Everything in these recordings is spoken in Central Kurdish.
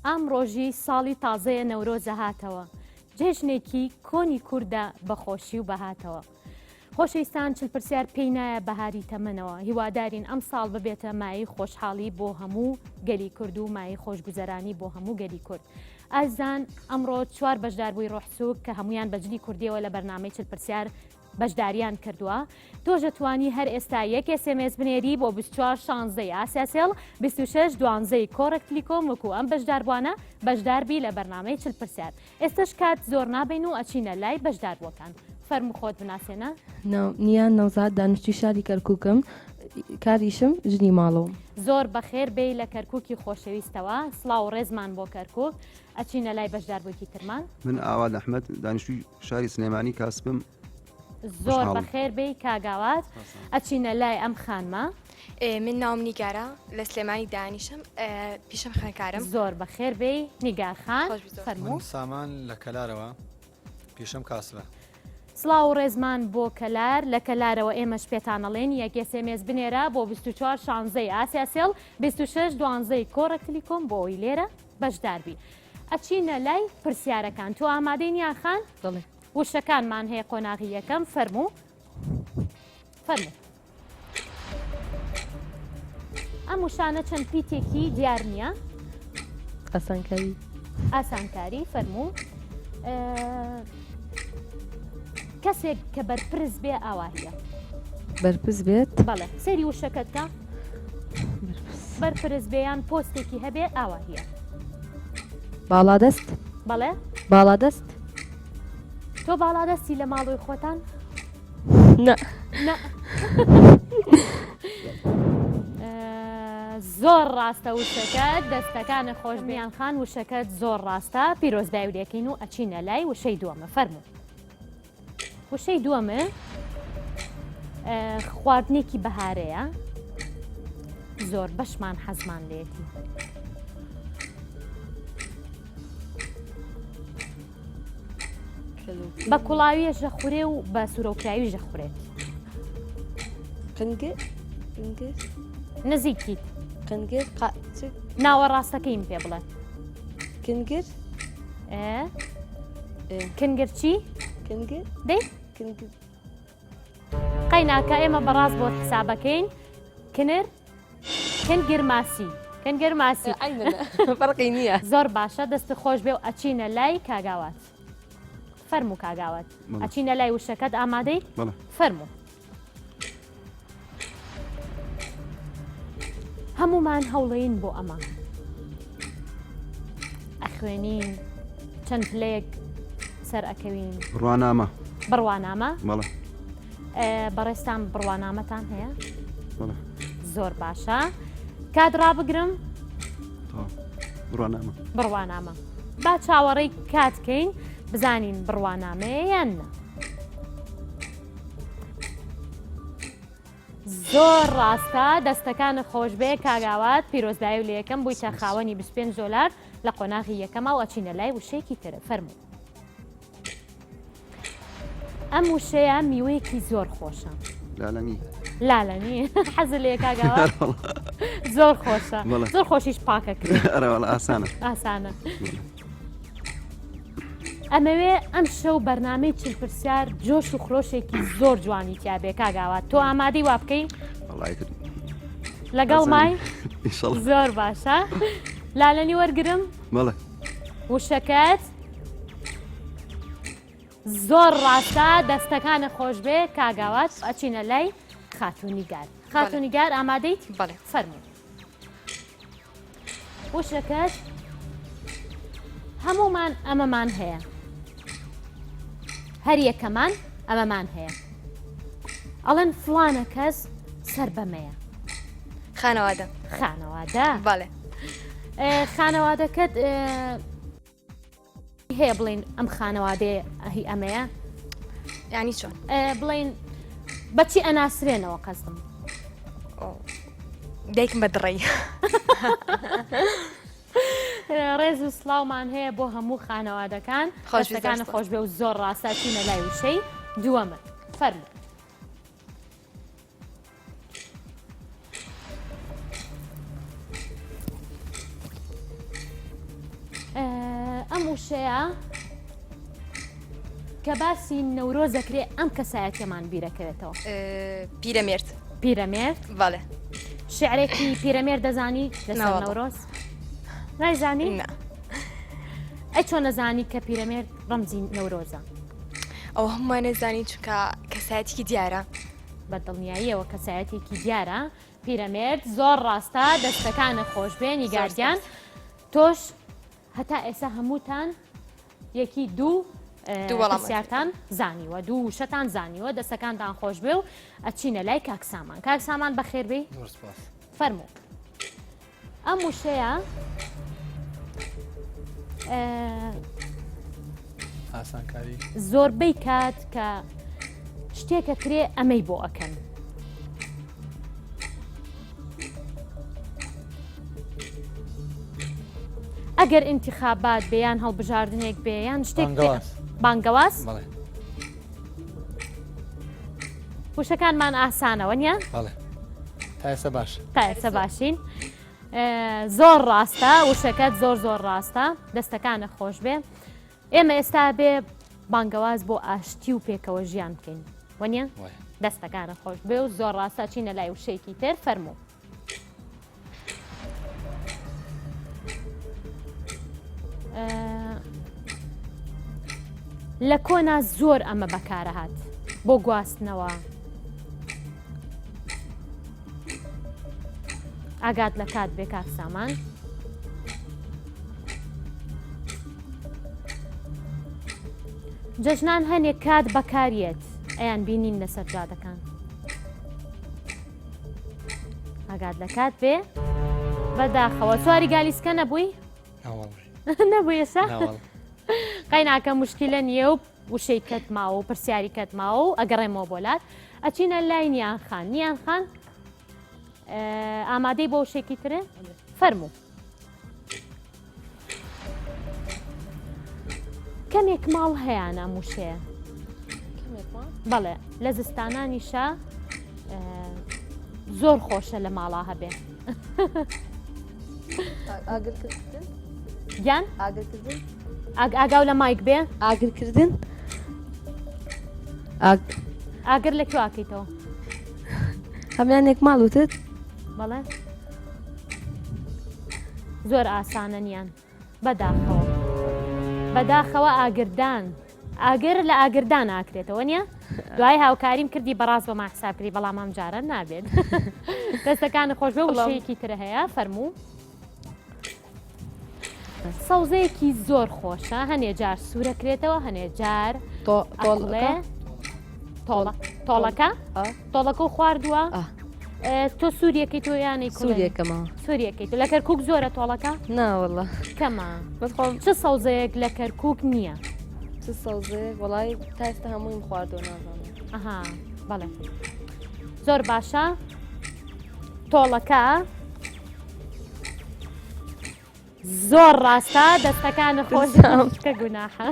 ئەم ڕۆژی ساڵی تازەیە نەورۆزە هاتەوە جێژنێکی کۆنی کووردە بەخۆشی و بەهاتەوە خۆشەویستان چل پرسیار پێی نایە بەهاری تەمەنەوە هیوادارین ئەم ساڵ ببێتە مای خۆشحاڵی بۆ هەموو گەلی کورد و مای خۆشگوزەرانی بۆ هەموو گەلی کورد ئازان ئەمڕۆ 4 بەشدار بووی ڕۆحسوک کە هەمویان بەجلی کوردیەوە لە بەرنامەی چل پرسیار بەشداریان کردووە تۆ دەتوانی هەر ئێستا یەک SMS بنێری بۆ 24 16 ئاسیاسێڵ 26 12 کۆڕەکتلیکۆم وەکو ئەم بەشداربووانە بەشداربی لە بەرنامەی چل پرسیار ئێستش کات زۆر نابین و ئەچینە لای بەشداربووەکان فەرمو خۆت بناسێنە نیان نەوزاد دانیشتوی شاری کەرکووکم کاریشم ژنی ماڵەوە زۆر بەخێر بێ لە کەرکووکی خۆشەویستەوە سڵاو ڕێزمان بۆ کەرکووک ئەچینە لای بەشداربووکی ترمان من ئاواد ئەحمەد دانیشتوی شاری سلێمانی کاسبم زۆر بەخێر بێ کاگاوات ئەچینە لای ئەم خانمە من ناوم نیگارە لە سلێمانی دانیشم پیشم خوێندکارم زۆر بەخێر بێ نیگارخان فەرموو سامان لە کەلارەوە پیشم کاسبە سڵاو ڕێزمان بۆ کەلار لە کەلارەوە ئێمەش پێتانەڵێن یەک SMS بنێرە بۆ 24 16 ئاسیاسێڵ 26 12 کۆڕەکتلیکۆم بۆ ئەوی لێرە بەشداربی ئەچینە لای پرسیارەکان تۆ ئامادەی نیاخان دڵێ وشەکانمان هەیە قۆناغی یەکەم فەرموو ئەم وشانە چەند پیتێکی دیار نییە ئەسانکاری ئاسانکاری فەرموو کەسێک کە بەرپرس بێ ئاواهەیە بەرپرس بێت بەڵێ سەیری وشەکەتکە بەرپرس بێیان پۆستێکی هەبێ ئاواهەیە باڵادەست بەڵێ باڵادەست تۆ باڵادەستی لە ماڵۆی خۆتان نە زۆر ڕاستە وشەکەت دەستەکانە خۆشبیان خان وشەکەت زۆر ڕاستە پیرۆزبای و لێکین و ئەچینە لای وشەی دووەمە فەرموو وشەی دووەمە خواردنێکی بەهارەیە زۆر بەشمان حەزمان لێتی بە کوڵاویە ژەخورێ و بە سوورەوکراوی ژەخورێت قنگە نزیکیت قنگە ناوە ڕاستەکەیم پێ بڵێ کنگر کنگر چی؟ کنگر دەی؟ قەیناکە ئێمە بەڕاست بۆ حسابەکەین کنر کنگر ماسی کنگر ماسی فەرقی نییە زۆر باشە دەستی خۆش بێ و ئەچینە لای کاگاوات فەرموو کاگاوات ئەچینە لای وشەکەت ئامادەی فەرموو هەمومان هەوڵەین بۆ ئەمە ئەخوێنین چەند پلەیەک سەر ئەکەوین بڕوانامە بڕوانامە بەڵێ بەڕێستان بڕوانامەتان هەیە بەڵێ زۆر باشە کات ڕابگرم بڕوانامە بڕوانامە با چاوەڕێی کاتکەین بزانین بڕوانامەیە یان نە زۆر ڕاستە دەستەکانە خۆش بێ کاگاوات پیرۆزبایی و لە یەکەم بوویتە خاوەنی 25 دۆلار لە قۆناغی یەکەمە و ئەچینە لای وشەیەکی ترە فەرموو ئەم وشەیە میوەیەکی زۆر خۆشە لالەنی حەز لێ کاگاوات زۆر خۆشە زۆر خۆشیش پاکە کرد ئاسانە ئەمەوێ ئەم شەو بەرنامەی چل پرسیار جۆش و خرۆشێکی زۆر جوانی تیا بێ کاگاوات تۆ ئامادەی وا بکەین لەگەڵ مای زۆر باشە لالەنی وەرگرم وشەکەت زۆر ڕاستە دەستەکانە خۆش بێ کاگاوات ئەچینە لای خاتونیگار خاتونیگار ئامادەیت بەڵێ فەرموو وشەکەت هەمومان ئەمەمان هەیە هەر یەکەمان ئەمەمان هەیە ئەڵێن فلانە کەس سەر بەمەیە خانەوادە خانەوادە بەڵێ خانەوادەکەت هەیە بڵین ئەم خانەوادەیە هی ئەمەیە یانی چۆن بڵین بەچی ئەناسرێنەوە قەزم دایکم بە دڕی ڕێز و سڵاومان هەیە بۆ هەموو خانەوادەکان خۆشەکانە خۆش بێ و زۆر ڕاستاچینە لای وشەی دووەمە فەرموو وشەیە کە باسی نەورۆز دەکرێت ئەم کەسایەتیەمان بیرەکەوێتەوە. پیرەمێرد پیرەمێرد بەڵێ شعرێکی پیرەمێرد دەزانی لەسەر نەورۆز؟ نایزانی؟ ئەی چۆن نەزانی کە پیرەمێرد ڕەمزی نەورۆزە؟ ئەو هەمووان نەزانی چونکە کەسایەتێکی دیارە بەدڵنیاییەوە کەسایەتێکی دیارە پیرەمێرد زۆر ڕاستە دەستەکانە خۆشبێ نیگاردیان تۆش هەتا ئێستا هەمووتان یەکی دوو پرسیارتان زانیوە دوو وشەتان زانیوە دەستەکانتان خۆش بێ و ئەچینە لای کاکسامان کاکسامان بەخێربێ فەرموو ئەم وشەیە ئاسانکاری زۆربەی کات کە شتێکە کرێ ئەمەی بۆ ئەکەن ئەگەر ئینتیخابات بێیان هەڵبژاردنێک بێیان شتێک بانگەواز وشەکانمان ئاسانەوە نیە؟ تا ئێستا باش تا ئێستا باشین زۆر ڕاستە وشەکەت زۆر زۆر ڕاستە دەستەکانە خۆش بێ ئێمە ئێستا بێ بانگەواز بۆ ئاشتی و پێکەوە ژیان بکەین وەنیە؟ دەستەکانە خۆش بێ و زۆر ڕاستە چینە لای وشەیەکی تر فەرموو لە کۆنا زۆر ئەمە بەکارە هات بۆ گواستنەوە ئاگات لە کات بێ کاکسامان جەژنان هەنێک کات بەکارێت ئەیان بینین لەسەر جادەکان ئاگات لە کات بێ بەداخەوە سواری گالیسکە نەبووی؟ نەبوو ێستا؟ قەیناکە مشکلە نییە و وشەی کەت ماوە و پرسیاری کەت ماوە و ئەگەڕێمەوە بۆلات ئەچینە لای نیان خان نیان خان ئامادەی بۆ وشێکی ترێ؟ فەرموو کەمێک ماڵ هەیە ئەم وشەیە بەڵێ لە زستانانیشە زۆر خۆشە لە ماڵا هەبێ گیان؟ ئاگاو لە مایک بێ؟ ئاگرکردن؟ ئاگر لەکوێ ئاکەیتەوە؟ هەمویانێک ماڵوتت؟ بەڵێ زۆر ئاسانە نیان بەداخەوە بەداخەوە ئاگردان ئاگر لە ئاگردان ئاکرێتەوە نییە؟ دوای هاوکاریم کردی بەڕاست بە ماحساب کردی بەڵام ئەم جارە نابێت دەستەکانە خۆش بێ وشەیەکی ترە هەیە فەرموو سەوزەیەکی زۆر خۆشە هەنێ جار سوورەکرێتەوە هەنێ جار تۆڵێ تۆڵەکە تۆڵەکە و خواردووە تۆ سووریەکەی تۆ یانی سووریەکەمەوە سووریەکەی تۆ لە کەرکووک زۆرە تۆڵەکە؟ ناوەڵە کەمە بەخۆم چ سەوزەیەک لە کەرکووک نییە؟ چ سەوزەیەک وەڵای تا ئێستا هەموویم خواردەوە نازانم ئەها بەڵێ زۆر باشە تۆڵەکە زۆر ڕاستە دەستەکانە خۆش کە گوناحە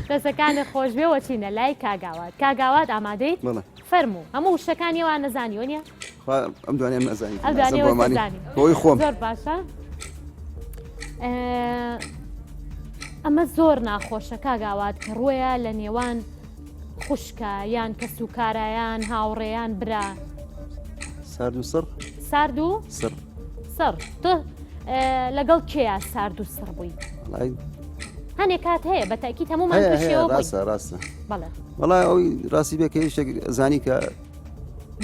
دەستەکانە خۆش بێ وەچینە لای کاگاوات کاگاوات ئامادەیت؟ فەرموو هەموو شتەکانیەوان نەزانیوە نیە؟ ئەم دوانێ نەزانی بۆی خۆم زۆر باشە ئەمە زۆر ناخۆشە کاگاوات کە ڕۆیە لە نێوان خوشکە یان کە سوکارایان هاوڕێیان برا سارد و سڕ سارد و سڕ تۆ لەگەڵ کێیا سارد و سڕ بووی؟ هەنێک کات هەیە بە تاکید هەموومان پشیەوە ڕاستە ڕاستە بەڵێ وەڵای ئەوی ڕاستی بێ کە شتێک زانی کە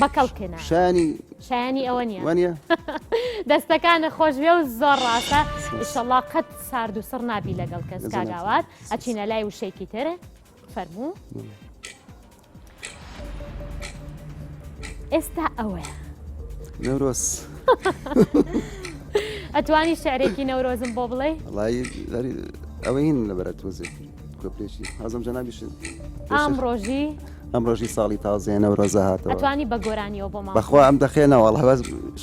بەکەڵکێنە شایانی ئەوە نییە دەستەکانە خۆش بێ و زۆر ڕاستە ئیشەڵڵا قەت سارد و سڕ نابی لەگەڵ کەس کاگاوات ئەچینە لای وشەیەکی ترە فەرموو ئێستا ئەوەیە نەورۆز ئەتوانی شعرێکی نەورۆزم بۆ بڵێ؟ ئەوە هین لەبەرەت وەزێ کۆپێشی حەزم جەنابیشن ئەم ڕۆژی ساڵی تازەیە نەورۆزە هاتەوە ئەتوانی بە گۆرانیەوە بۆ ماڵ بەخوا ئەم دەخێنەوە هەڵ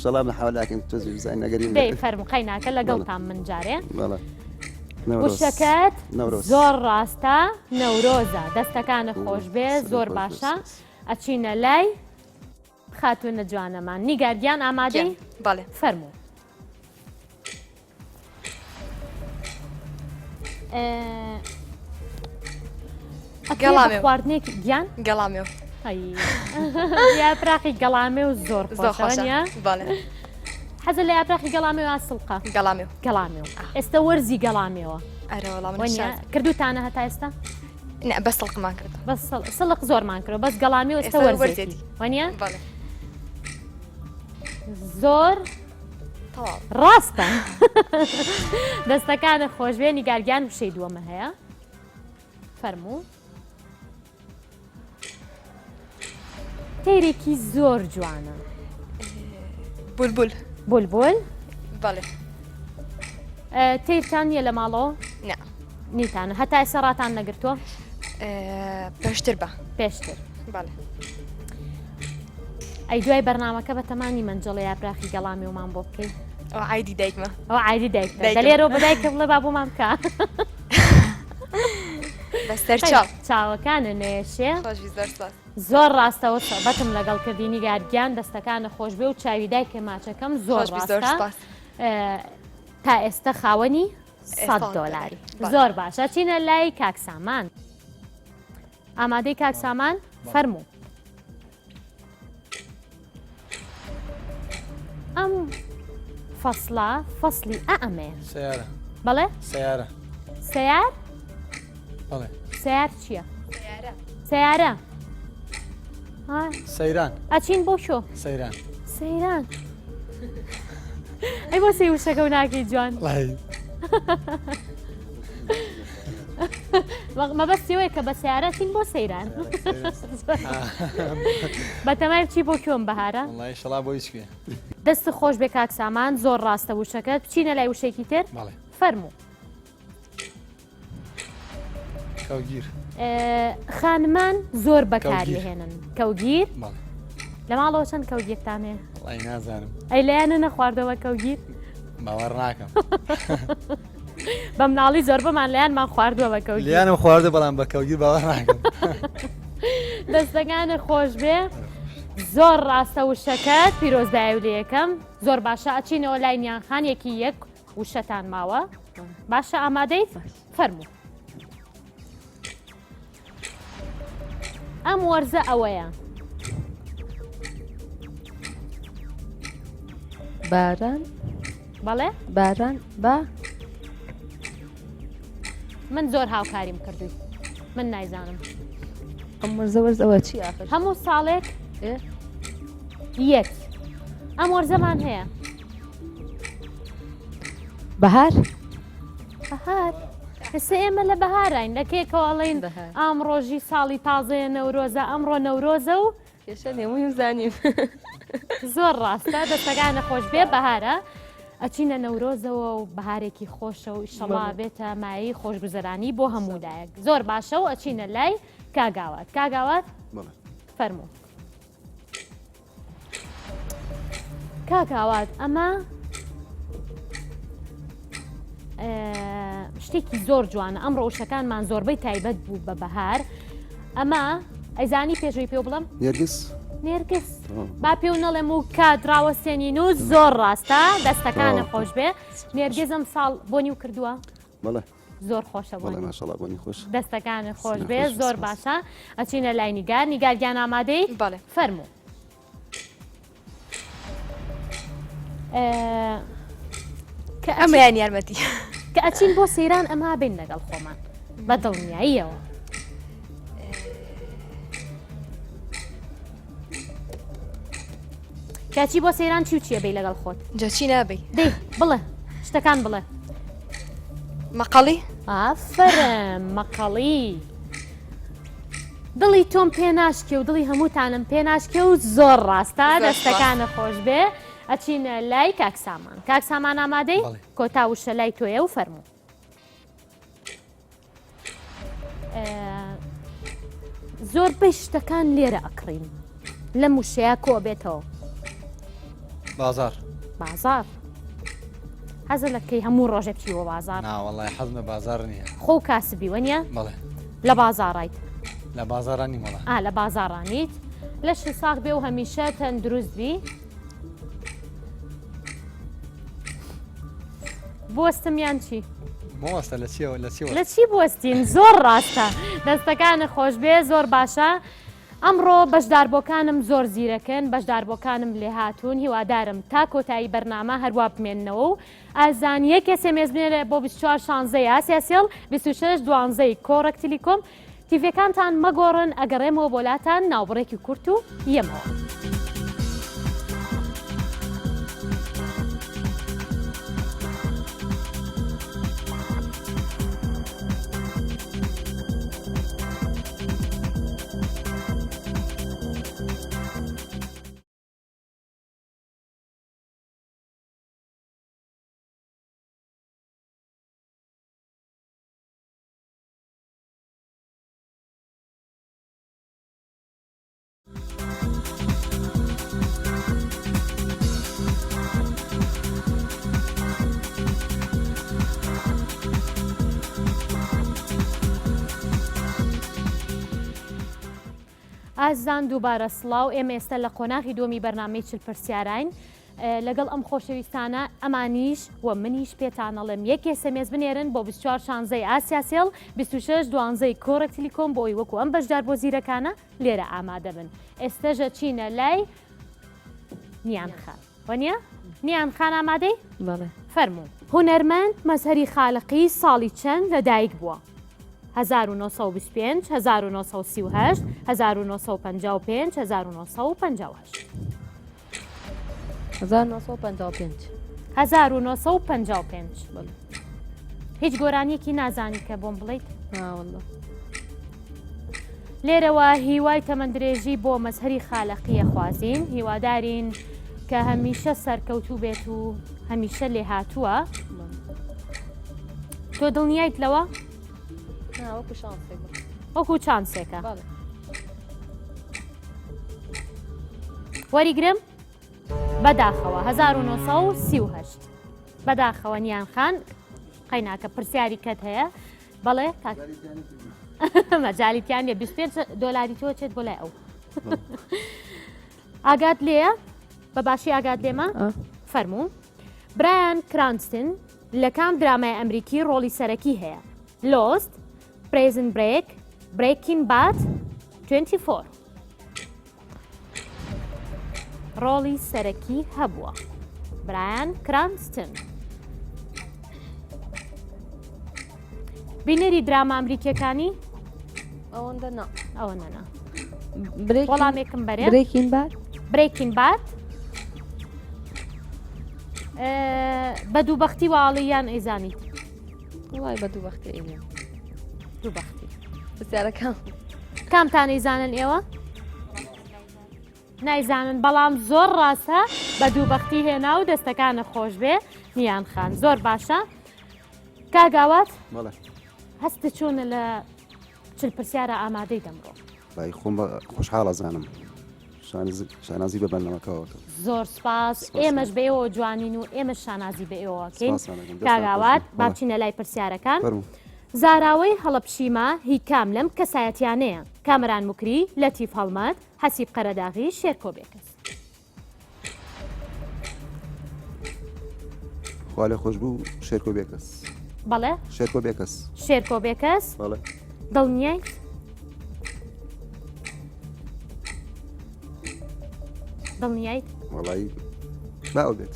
شەڵام لە حاولاکەن تۆزی بزانین نەگەری دەی فەرمووقەی ناکە لەگەڵتان من جارێ وشەکەت زۆر ڕاستە نەورۆزە دەستەکانە خۆش بێ زۆر باشە ئەچینە لای خاتوونە جوانەمان نیگاردیان ئامادەی؟ بەڵێ فەرموو گەڵامێ. خواردنێکی گیان گەڵامێ یاپراقی گەڵامێ و زۆر زۆر خۆشە بەڵێ حەزە لە یاپراقی گەڵامێ و سڵقە گەڵامێ گەڵامێ و ئێستا وەرزی گەڵامێەوە ئەرە وەڵام وەنیا کردوتانە هەتا ئێستا نه بەس سڵقمان کرد بەس سڵق زۆرمان کرد بەس گەڵامی و ئێستا ئێستا وەرزێتی وەرزێتی. وەنیا بەڵێ زۆر تەواو ڕاستە دەستەکانە خۆشوێ نیگارگیان وشەی دووەمە هەیە فەرموو تێرێکی زۆر جوانە بولبول بولبول بەڵێ تێرتان نیە لە ماڵەوە نه نیتانە هەتا ئێستا ڕاتان نەگرتووە پێشتر بە پێشتر بەڵێ ئەی دوای بەرنامەکە بە تەمانی منجڵە یاپراخی گەڵامی ومان بۆ بکەیت ئەو عیدی دایکمە ئەو عیدی دایکە دایکم. دەلێرەوە بەدایکە بڵێ بابوومان بکە بەستەر چاو چاوەکانە نێشێ خۆشوی زۆر سپاس زۆر ڕاستەوە سەبەتم لەگەڵ کردنی گارگیان دەستەکانە خۆش بێ و چاوی دایکە ماچەکەم زۆر خۆشوی زۆر ڕاستە سپاس تا ئێستا خاوەنی 100 $100 دۆلاری بەڵێ. زۆر باشە چینە لای کاکسامان ئامادەی کاکسامان فەرموو ئەم فەسڵە فەسڵی ئەمێ سیارە بەڵێ سیارە سیار بەڵێ سیار چییە سیارە سەیران ئەچین بۆ شۆ سەیران سەیران ئەی بۆ سێ وشەکە و ناکەی جوان لای مەبەستیەوەی کە بە سیارەتین بۆ سەیران بەتەمای بچی بۆ کۆم بەهارە وڵی شەڵا بۆ هیچکوێ دەست خۆش بێ کاکسامان زۆر ڕاستە وشەکەت بچینە لای وشێکی تر بەڵێ فەرموو کەوگیر خانمان زۆر بەکاری کەوگیر. هێنن کەوگیر بەڵێ لە ماڵەوە چەند کەوگیرتان هەیە وڵی نازانم ئەی لایەنە نەخواردەوە کەوگیر باوەڕ ناکەم بە مناڵی زۆر بەمان لایەنمان خواردووە بە کەوگیر لیانم خواردە بەڵام بە کەوگیر باوەڕ ناکەم دەستەکانە خۆش بێ زۆر ڕاستە وشەکەت پیرۆزدای و لە یەکەم زۆر باشە ئەچینەوە لای نیانخان یەکی یەک وشەتان ماوە باشە ئامادەیت فەرموو ئەم وەرزە ئەوەیە باران بەڵێ باران با من زۆر هاوکاریم کردووی من نایزانم ئەم وەرزە وەرزەوە چی ئاخر هەموو ساڵێک ئێ؟ یەک ئەم وەرزەمان هەیە بەهار بەهار ئێستا ئێمە لە بەهاراین لەکێکەوەڵین بەهار. ئام ڕۆژی ساڵی تازەیە نەورۆزە ئەمڕۆ نەورۆزە و کێشە هێمووی زانیم زۆر ڕاستە دەستەکانە خۆش بێ بەهارە ئەچینە نەورۆزەوە و بەهارێکی خۆشە و ئیشەڵا بێتە مایی خۆشگوزەرانی بۆ هەموودایەک زۆر باشە و ئەچینە لای کاگاوات کاگاوات بەڵێ فەرموو کاگاوات ئەمە شتێکی زۆر جوانە ئەم ڕۆژەکانمان زۆربەی تایبەت بوو بە بەهار ئەمە ئەیزانی پێشوی پێ بڵم نێرگس نێرگس با پێ و نەڵێم و کادراوەستێنین و زۆر ڕاستە دەستەکانە خۆش بێ نێرگێزم ساڵ بۆنی و کردووە بەڵێ زۆر خۆشە بەڵێ بۆنی ماشەڵا بۆنی خۆش دەستەکانە خۆش سنە بێ خۆش، زۆر سپاس. باشە ئەچینە لای نیگار نیگارگیان ئامادەی بەڵێ فەرموو کە ئەمەیان یارمەتی کە ئەچین بۆ سەیران ئەمە بین لەگەڵ خۆمان بە دڵنیاییەوە کاچی بۆ سەیران چی و چیە بێ لەگەڵ خۆت جاچی نابی دەی بڵێ شتەکان بڵێ مەقەڵی ئافرم مەقەڵی دڵی تۆم پێ ناشکێ و دڵی هەمووتانم پێ ناشکێ و زۆر ڕاستە زۆر دەستەکانە خۆش بێ ئەچینە لای کاکسامان کاکسامان ئامادەی بەڵێ. کۆتا وشە لای تۆیە و فەرموو زۆربەی شتەکان لێرە ئەکڕین لەم وشەیە کۆ بێتەوە بازار بازار حەزە لەکەی هەموو ڕۆژێک چیوە بازار ناوەڵی حەزمە بازار نییە خۆ و کاسبی وەنیە بەڵێ لە بازاڕیت لە بازارانی وڵا لە بازاڕانیت لە شی ساق بێ و هەمیشە تەندروست بی بۆستمیان چی مۆوەستە لە چیەوە لە چیوە لە چی بوەستین زۆر ڕاستە دەستەکانە خۆش بێ زۆر باشە ئەمڕۆ بەشداربووەکانم زۆر زیرەکەن بەشداربووەکانم لێ هاتوون هیوادارم تا کۆتایی بەرنامە هەروە بمێننەوە و ئازان یەک سمس بنێرە بۆ 24 شانزەی ئاسیاسیل 26 دوانزەی کۆڕەک تیلیکۆم تیڤەکانتان مەگۆڕن ئەگەڕێمەوە بۆلاتان ناوبڕێکی کورت و یەمەوە. ئازان دووبارە سڵاو ئێمە ئێستا لە قۆناغی دۆمی بەرنامەی چل پرسیارین لەگەڵ ئەم خۆشەویستانە ئەمانیش و منیش پێتانەڵێم یەک سمس بنێرن بۆ 24 شانزەی ئاسیاسیل 26 دوانزەی کۆڕەک تیلیکۆم بۆی وەکو ئەم بەشدار بۆ زیرەکانە لێرە ئامادە بن ئێستاژە چینە لای نیان خان وەنیە نیان خان ئامادەی بەڵێ فەرموو هونەرمەند مەزهەری خاڵقی ساڵی چەند لەدایک بووە 1925 1938 1955 1958 1955 1955 هیچ گۆرانیەکی نازانی کە بۆم بڵیت والله لێرەوە هیوای تەمەندرێژی بۆ مەزهەری خاڵقیە خوازین هیوادارین کە هەمیشە سەرکەوتوو بێت و هەمیشە لێ هاتووە تۆ دڵنیایت لەوە؟ وەکو شانسێک وەکو چانسێکە بەڵێ وەریگرم بەداخەوە 1938 بەداخەوە نیان خان قەیناکە پرسیاری کەت هەیە بەڵێ مەجالیتیان لێ 25 دۆلاری تۆ چێت بۆ لای ئەو ئاگات لێە بە باشی ئاگات لێمە فەرموو برایان کرانستن لە کام درامای ئەمریکی ڕۆڵی سەرەکی هەیە لۆست پریزن بریک بریکین بات 24 ڕۆڵی سەرەکی هەبووە برایان کرانستن بینەری دراما ئەمریکیەکانی ئەوەندە نا ئەوە نەنا برێک وەڵامێکم بەرێ برێکین بات برێکین بات بە دووبەختی واڵیان ئەیزانیت وڵای بە دووبەختی ئێنێ دووبەختی پرسیارەکان کامتان ئەیزانن ئێوە نایزانن بەڵام زۆر ڕاستە بە دووبەختی هێنا و دەستەکانە خۆش بێ نیان خان زۆر باشە کاگاوات بەڵێ هەستە چۆنە لە چل پرسیارە ئامادەی دەمڕۆ بای خۆم خۆشحاڵە زانم شانازی بە بەرنامەکەەوە زۆر سپاس ئێمەش بە ئێوە جوانین و ئێمە شانازی بە ئێوەکەین کاگاوات باچینە لای پرسیارەکان زاراوەی هەڵەپشیمە هی کام لەم کەسایەتیانەیە کامران مکری لەتیف هەڵمەت حەسیب قەرەداغی شێرکۆ بێکەس خوا لێ خۆش بوو شێرکۆ بێکەس بەڵێ شێرکۆ بێکەس شێرکۆ بێکەس بەڵێ دڵنیای دڵنیایت وەڵی با ئەو بێت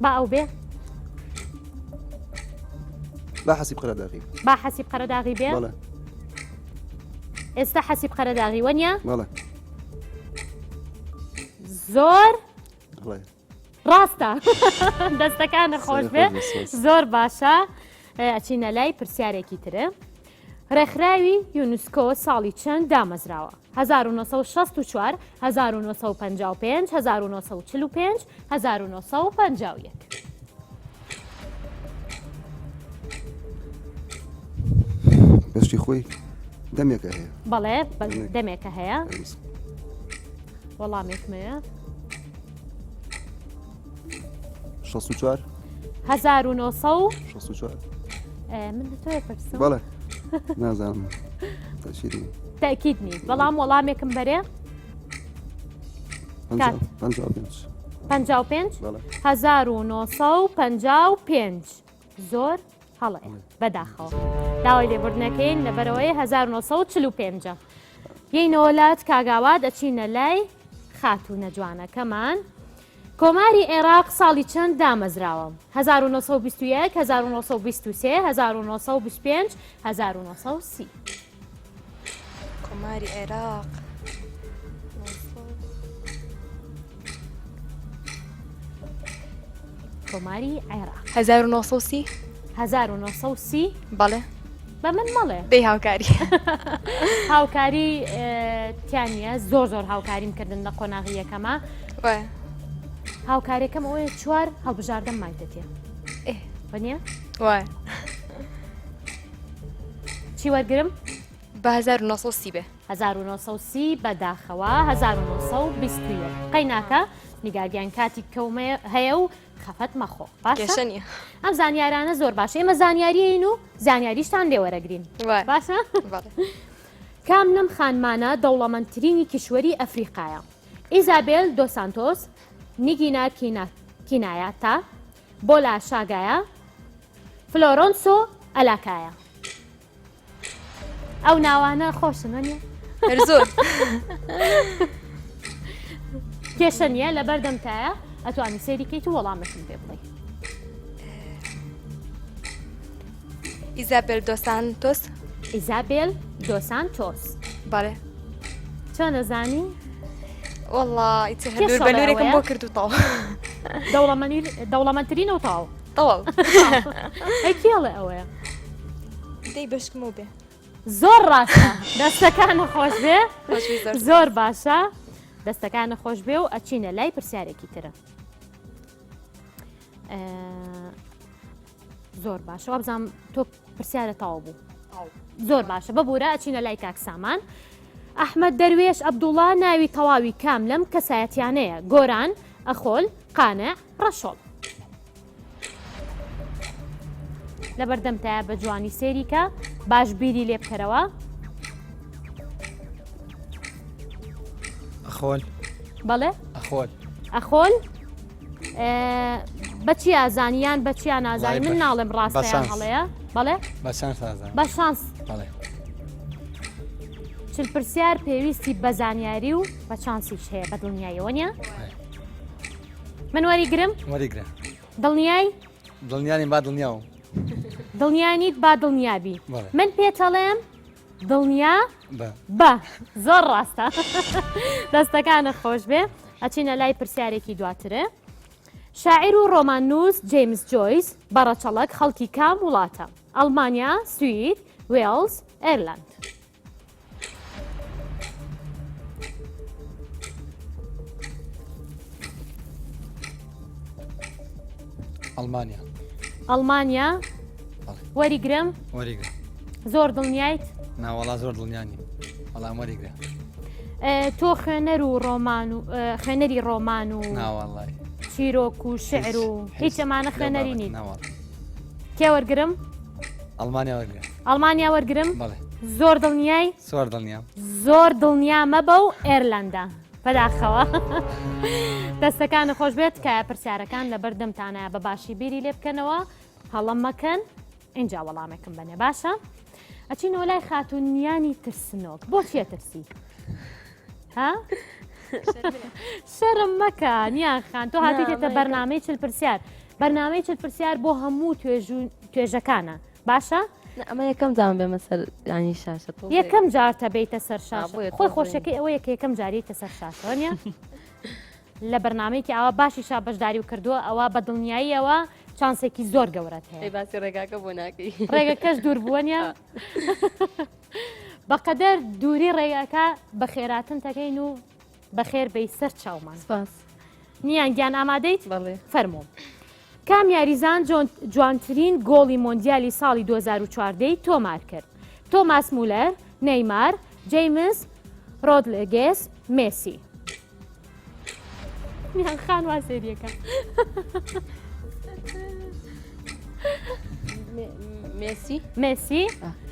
با ئەو بێ با حەسیب قەرەداغی با حەسیب قەرەداغی بێ بەڵێ ئێستا حەسیب قەرەداغی وەنیە بەڵێ زۆر بەڵێ ڕاستە دەستەکانە خۆش بێ زۆر باشە ئەچینە لای پرسیارێکی ترە ڕێکخراوی یونسکۆ ساڵی چەند دامەزراوە 1964 1955 1945 1951 بەشتی خۆی دەمێکە هەیە بەڵێ دەمێکە هەیە وەڵامێکمەیە 64 1964 من لە تۆیە پرسم بەڵێ نازانم تەشیری تاکید نیست بەڵام وەڵامێکم بەرێ 55 1955 زۆر هەڵێ بەداخەوە داوای لێبوردنەکەین لەبەرەوەی 1945 یەینەوە لات کاگاوا دەچینە لای خاتوونە جوانەکەمان کۆماری عێراق ساڵی چەند دامەزراوە 1921 1923 1925 1930 کۆماری عێراق کۆماری عێراق 1930 1930 بەڵێ بە من مەڵێ دەی هاوکاری هاوکاری تیانە زۆر هاوکاریم کردن لە قۆناغیەکەمە وای هاوکارێکەکەم ئەوەیە چوار هەڵبژاردەم مایتەتێ بەنیە وای چی وەرگرم بە 1930 بێ 1930 بەداخەوە 1920 قەیناکە نیگاریان کاتی کەومە هەیە و خەفەت مەخۆ باشە کێشە نییە ئەم زانیارانە زۆر باشە ئێمە زانیاریین و زانیاریشتان لێوەرەگرین وای باشە بەڵێ کام لەم خانمانە دەوڵەمەندترینی کشوەری ئەفریقایە ئیزابێل دۆ سانتۆس نیگینا کینایاتا بۆلا شاگایە فلۆرۆنسۆ ئەلاکایە ئەو ناوانە خۆشن وەنیە زۆر کێشە نیە لە بەردەمتایە ئەتوانی سێریکەیت و وەڵامەکەم پێ بڵێ ئیزابێل دۆ سانتۆس ئیزابێل دۆ سانتۆس بەڵێ چۆن دەزانی والله ئیتر هەلوور بەلوورێکم بۆ کرد و تاو دەوڵەمەندترینە و تاو تەواو ئەکێڵێ ئەوەیە دەی بەشکمە بێ زۆر ڕاستە دەستەکانە خۆش بێ خۆشوی زۆر زۆر باشە دەستەکانە خۆش بێ و ئەچینە لای پرسیارێکی ترە زۆر باشە وابزانام تۆ پرسیارە تاو بوو زۆر باشە ببوورە ئەچینە لای کاکسامان ئەحمەد دەروێش عەبدوڵڵا ناوی تەواوی کام لەم کەسایەتیانەیە گۆران ئەخۆل قانع ڕەشۆڵ لە بەردەمتایە بە جوانی سێریکە باش بیری لێ بکەرەوە ئەخۆل بەڵێ ئەخۆل ئەخۆل بەچی ئازانیان بەچیان نازانی من ناڵێم ڕاستیان هەڵەیە بەڵێ بەچەند سازان بە شانس بەڵێ چل پرسیار پێویستی بە زانیاری و بە چانسیش هەیە بە دڵنیاییەوە نیە من وەریگرم وەریگرە دڵنیای دڵنیانی با دڵنیاوە دڵنیانیت با دڵنیابی بەڵێ. من پێتەڵێم دڵنیا بە بە زۆر ڕاستە دەستەکانە خۆش بێ ئەچینە لای پرسیارێکی دواترە شاعیر و ڕۆماننووس جیمز جۆیس بەڕەچەڵک خەڵکی کام وڵاتە ئەڵمانیا سوید وێڵز ئێرلند ئەڵمانیا ئەڵمانیا وەریگرم وەریگرە زۆر دڵنیایت ناوەڵا زۆر دڵنیانی وەڵام وەریگرە تۆ خوێنەر و ڕۆمان و خوێنەری ڕۆمان و ناوەڵای چیرۆک و شعر و هیچ ئەمانە خوێنەری نین ناوەڵ کێ وەرگرم ئەڵمانیا وەرگرە ئەڵمانیا وەرگرم بەڵێ زۆر دڵنیای زۆر دڵنیام زۆر دڵنیامە بە و ئێرلندا بەداخەوە دەستەکانە خۆش بێت کە پرسیارەکان لە بەردەمتانە بە باشی بیری لێ بکەنەوە هەڵم مەکەن اینجا وەڵامێکم بنێ باشە ئەچینەوە لای خاتونیانی ترسنۆک بۆ چیە ترسی ها شەرم مەکە نیان خان تۆ هاتیتێتە بەرنامەی چل پرسیار بەرنامەی چل پرسیار بۆ هەموو توێژەکانە باشە ئەمە یەکەم جام بێمە سەر ینی شاشە یەکەم جارتە بیتە سەر شاشە خۆی خۆشەکەی ئەوەیە کە یەکەم جاریتە سەر شاشەوە نیە لە بەرنمەیەکی ئەوە باشیشا بەشداری و کردووە ئەوە بە دڵنیاییەوە چانسێکی زۆر گەورەت هەیە باسی ڕێگاکە بۆ ناکەی ڕێگەکەش دوور بووە نیە بەقەدەر دووری ڕێگاکە بە خێراتن تەکەین و بەخێر بەی سەر چاومان سپاس نیان گیان ئامادەیت بەڵێ فەرموو کام یاریزان جوانترین گۆڵی مۆندیالی ساڵی 2014 تۆمار کرد تۆماس مولەر نەیمار جەیمس ڕۆدلگێس مێسی میان خان وا سێریەکە مێسی مێسی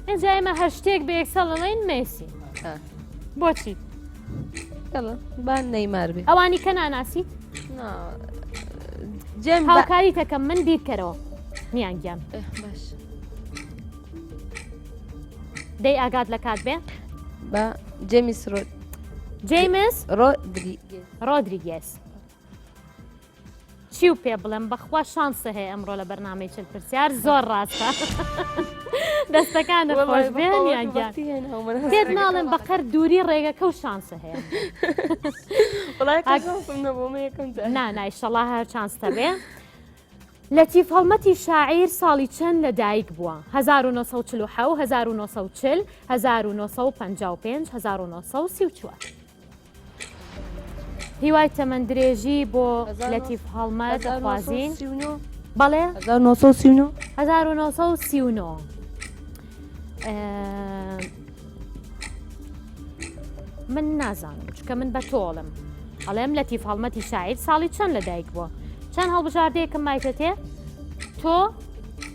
ئێنجا ئێمە هەر شتێک بە یەکسەڵ دەڵێن مێسی بۆچی با نەیمار بێ ئەوانی کە ناناسیت جێم هاوکاری تەکەم من بیرکەرەوە میان گیان باش دەی ئاگات لە کات بێ بە جێمیس جیمس ڕۆدریگێز ڕۆدریگێس چی و پێ بڵێم بەخوا شانسە هەیە ئەمڕۆ لە بەرنامەی چل پرسیار زۆر ڕاستە دەستەکانت خۆش بێن یانگیان پێت ناڵێن بەقەر دووری ڕێگەکە و شانسە هەیە نایشەڵا هەر چانستە بێ لەتیف هەڵمەتی شاعیر ساڵی چەند لەدایک بووە 1940 1940 1955 1934 هیوای تەمەندرێژی بۆ لەتیف هەڵمەت دەخوازین بەڵێ 1939 1939 من نازانم چکە من بە تۆڵم ئەڵێم لەتیف هەڵمەتی شاعیر ساڵی چەند لەدایک بووە چەند هەڵبژاردەیەکم مایتەتێ تۆ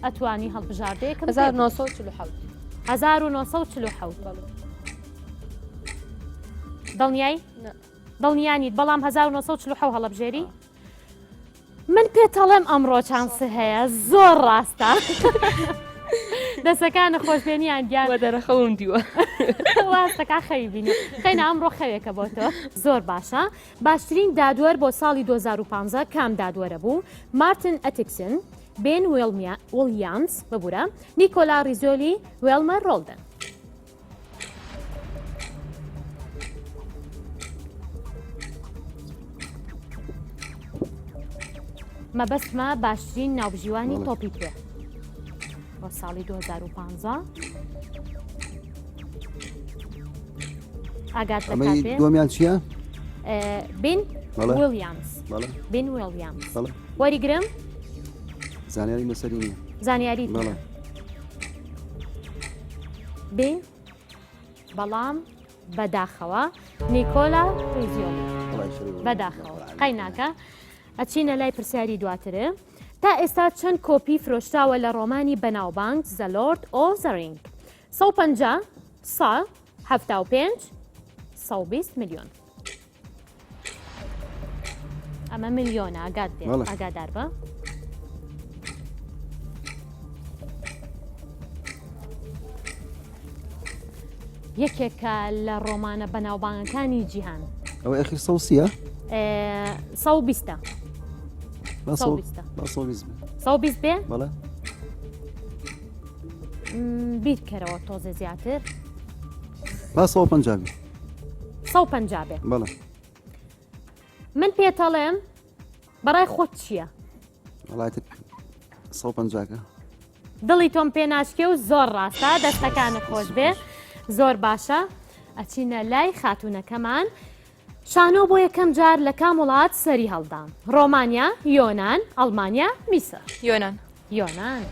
ئەتوانی هەڵبژاردەیەکم 1940 دڵنیایی دڵنیانیت بەڵام 1940 هەڵەبژێری من پێتەڵێم ئەمڕۆ چانسە هەیە زۆر ڕاستە دەسەکانە خۆشبێنیان گیان دەرەخەون دیوە واستەکە خەوی بینی خەینە ئەمڕۆ خەوێکە بۆ تۆ زۆر باشە باشترین دادوەر بۆ ساڵی 2015 کام دادوەرە بوو مارتن ئەتکسن بێن ویلیامز ببوورە نیکۆلا ریزۆلی وێلمە ڕۆڵدن مەبەستمە باشترین ناوبژیوانی تۆپی پێ بۆ ساڵی 2015 ئاگات لە کات بێ دومیان چییە؟ بین بەڵێ. ویلیامز بەڵێ بین ویلیامز بەڵێ وەریگرم زانیاری لەسەری نییە زانیاری بەڵێ بێ بەڵام بەداخەوە نیکۆلا ریزیۆلی بەڵای شەڕی بەداخەوە قەیناکە ئەچینە لای پرسیاری دواترە تا ئێستا چەند کۆپی فرۆشتاوە لە ڕۆمانی بەناوبانگ The Lord of the Ring 150 175 120 میلیۆن ئەمە میلیۆنە ئاگات بێ بەڵێ. ئاگادار بە یەکێکە لە ڕۆمانە بەناوبانگەکانی جیهان ئەوە ئەخی سەوسیە؟ 120 120 بێ بەڵێ بیرکەرەوە تۆزە زیاتر با 150 150 بێ بەڵێ من پێتەڵێم بەڕای خۆت چییە؟ وڵاتە 150 دڵی تۆم پێ ناشکێ و زۆر ڕاستە دەستەکانت خۆش بێ زۆر باشە ئەچینە لای خاتونەکەمان شانۆ بۆ یەکەم جار لە کام وڵات سەری هەڵدان ڕۆمانیا یۆنان ئەڵمانیا میسر یۆنان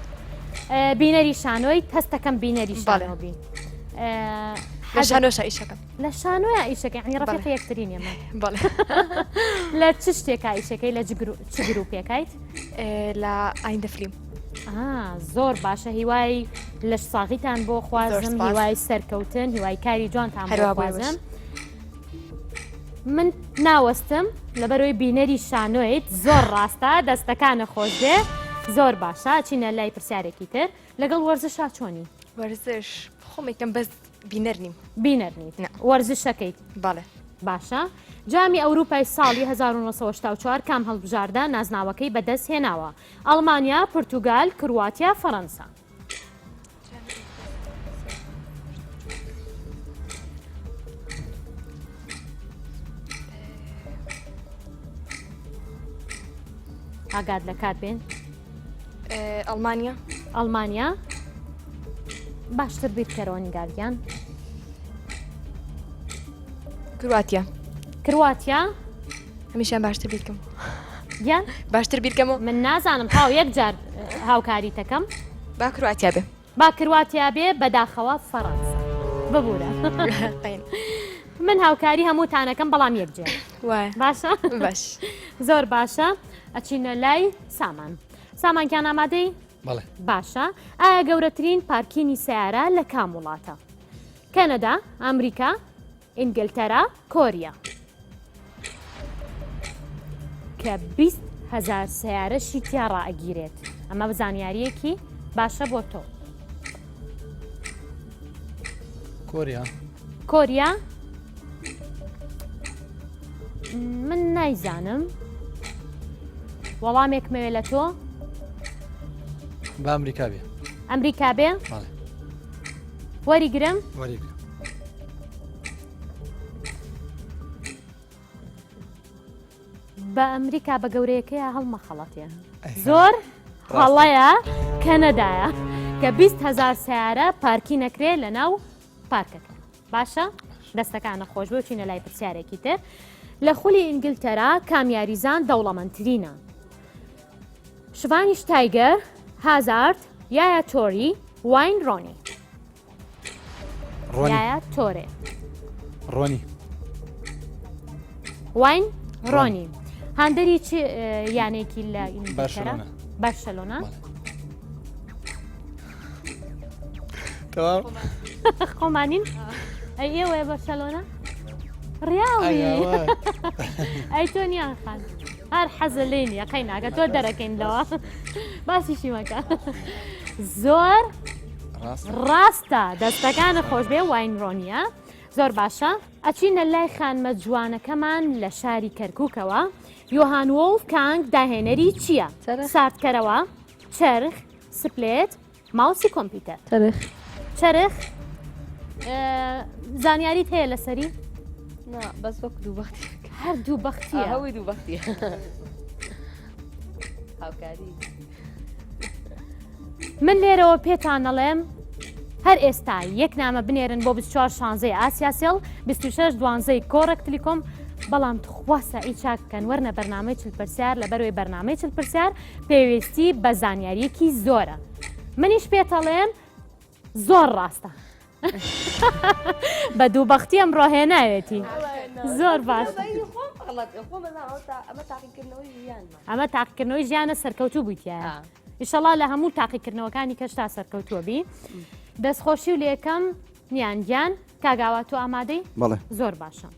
بینەری شانۆی هەستەکەم بینەری شانۆ بین لە شانۆشە ئیشەکەم لە شانۆیە ئیشەکە عنی ڕەفیقی یەکترین ئێمە بەڵێ لە چ شتێکە ئیشەکەی لە چ گروپێکیت لە ئایندە فلیم زۆر باشە هیوای لەش ساغیتان بۆ خوازم سپاس. هیوای سەرکەوتن هیوای کاری جوانتان بۆ هەروە بۆی خوازم من ناوەستم لەبەرەوەی بینەری شانۆیت زۆر ڕاستە دەستەکانە خۆش بێ زۆر باشە چینە لای پرسیارێکی تر لەگەڵ وەرزشا چۆنی وەرزش خۆمێکم بەس بینەر نیم بینەرنیت نە. وەرزشەکەیت بەڵێ باشە جامی ئەوروپای ساڵی 1964 کام هەڵبژاردە نازناوەکەی بەدەست هێناوە ئەڵمانیا پورتوگال کرواتیا فەڕەنسا ئاگاد لە کات بێن ئەڵمانیا ئەڵمانیا باشتر بیرکەرەوە نیگاریان کرواتیا هەمیشان باشتر بیرکەم گیان باشتر بیرکەمەوە من نازانم هاو یەک جار هاوکاری تەکەم با کرواتیا بێ با کرواتیا بێ بەداخەوە فەڕەنسا ببوورە من هاوکاری هەمووتانەکەم بەڵام یەکجێ وایە باشە باش زۆر باشە ئەچینە لای سامانکیان ئامادەی بەڵێ باشە ئایا گەورەترین پارکینی سیارە لە کام وڵاتە کەنەدا ئەمریکا ئینگلتەرا کۆریا کە 20,000 سیارەشی تیا ڕائەگیرێت ئەمە بزانیاریەکی باشە بۆ تۆ كوريا کۆریا من نایزانم وەڵامێک مەوێ لە تۆ بأمريكا بي ئەمریکا بێ بله وەریگرم وريك بە ئەمریکا بە گەورەیەکەیە هەڵمە خەڵەتێ زۆر هەڵەیە کەنەدایە کە 20,000 سیارە پارکی نەکرێ لە ناو پارکەکە باشە دەستەکانە خۆش بۆ چینە لای پرسیارێکی تر لە خولی ئینگلتەرا کامیاریزان دەوڵەمەندترینە شڤانیش تایگەر هازارد یایە تۆری واین ڕۆنی روني یایە تۆرێ روني واین ڕۆنی هەندەری چ یانێکی لە ئینگلتەرا برشلونة. بەرشەلۆنا تمام خۆمانین ئەی ئێوەیە بەرشەلۆنا ڕیاوی أيوة ئەی تۆ نیان خان هەر حەزە لێ نیە قەی ناکە تۆ دەرەکەین لەوە باسیشی مەکە زۆر راس ڕاستە دەستەکانە خۆش بێ واین ڕۆنیە زۆر باشە ئەچینە لای خانمە جوانەکەمان لە شاری کەرکووکەوە یۆهان وۆڵف کانگ داهێنەری چییە؟ چەرخ. ساردکەرەوە چرخ سپلێت ماوسی کۆمپیوتەر تەرخ چرخ زانیاریت هەیە لەسەری نا بەس وەک دووبەختی هەردوو بەختیە هەوی دووبەختی هاوکاری من لێرەوە پێتان نەڵێم هەر ئێستا یەک نامە بنێرن بۆ 24 شانزەی ئاسیاسیل 26 دوانزەی کۆڕێک تلیکۆم بەڵام توخواسە ئی چاکەکەن وەرنە بەرنامەی چل پرسیار لە بەروی بەرنامەی چل پرسیار پێویستی بە زانیاریەکی زۆرە منیش پێتەڵێم زۆر ڕاستە بە دووبەختی ئەمڕۆ هێناوێتی زۆر باش ئەمە تاقیکردنەوەی ژیانە سەرکەوتوو بوویتە ئیشەڵا لە هەموو تاقیکردنەوەکانی کەشتا سەرکەوتووە بی دەستخۆشی و لە یەکەم نیانگیان کاگاوا تۆ ئامادەی بەڵێ زۆر باشە